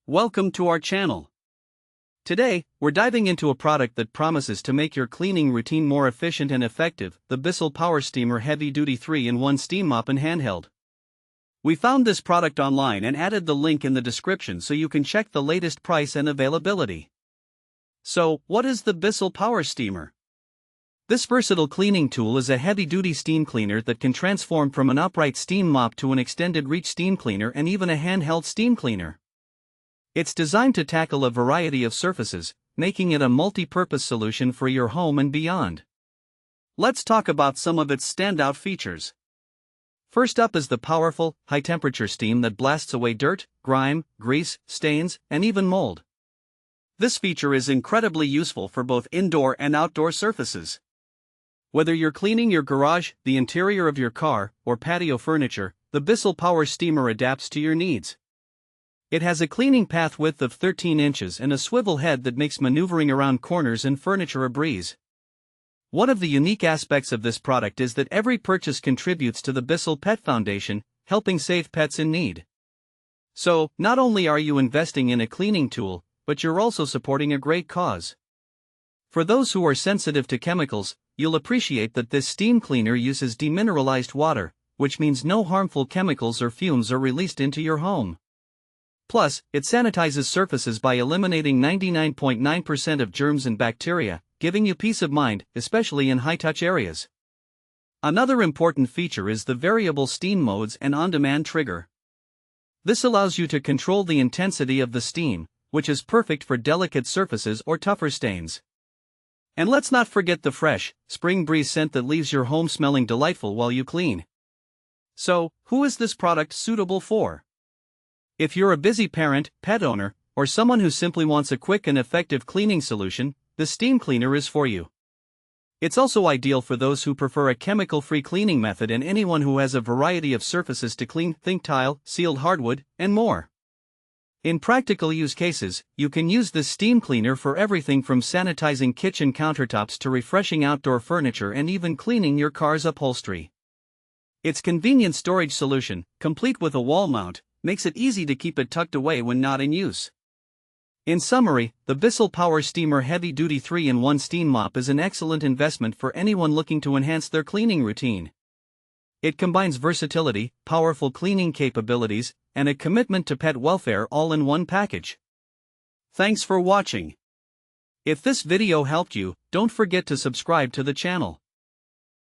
Welcome to our channel. Today, we're diving into a product that promises to make your cleaning routine more efficient and effective, the BISSELL Power Steamer Heavy Duty 3-in-1 Steam Mop and Handheld. We found this product online and added the link in the description so you can check the latest price and availability. So, what is the BISSELL Power Steamer? This versatile cleaning tool is a heavy-duty steam cleaner that can transform from an upright steam mop to an extended-reach steam cleaner and even a handheld steam cleaner. It's designed to tackle a variety of surfaces, making it a multi-purpose solution for your home and beyond. Let's talk about some of its standout features. First up is the powerful, high-temperature steam that blasts away dirt, grime, grease, stains, and even mold. This feature is incredibly useful for both indoor and outdoor surfaces. Whether you're cleaning your garage, the interior of your car, or patio furniture, the BISSELL Power Steamer adapts to your needs. It has a cleaning path width of 13 inches and a swivel head that makes maneuvering around corners and furniture a breeze. One of the unique aspects of this product is that every purchase contributes to the BISSELL Pet Foundation, helping save pets in need. So, not only are you investing in a cleaning tool, but you're also supporting a great cause. For those who are sensitive to chemicals, you'll appreciate that this steam cleaner uses demineralized water, which means no harmful chemicals or fumes are released into your home. Plus, it sanitizes surfaces by eliminating 99.9% of germs and bacteria, giving you peace of mind, especially in high-touch areas. Another important feature is the variable steam modes and on-demand trigger. This allows you to control the intensity of the steam, which is perfect for delicate surfaces or tougher stains. And let's not forget the fresh, spring breeze scent that leaves your home smelling delightful while you clean. So, who is this product suitable for? If you're a busy parent, pet owner, or someone who simply wants a quick and effective cleaning solution, the steam cleaner is for you. It's also ideal for those who prefer a chemical-free cleaning method and anyone who has a variety of surfaces to clean, think tile, sealed hardwood, and more. In practical use cases, you can use this steam cleaner for everything from sanitizing kitchen countertops to refreshing outdoor furniture and even cleaning your car's upholstery. Its convenient storage solution, complete with a wall mount, makes it easy to keep it tucked away when not in use. In summary, the BISSELL Power Steamer Heavy Duty 3-in-1 Steam Mop is an excellent investment for anyone looking to enhance their cleaning routine. It combines versatility, powerful cleaning capabilities, and a commitment to pet welfare all in one package. Thanks for watching. If this video helped you, don't forget to subscribe to the channel.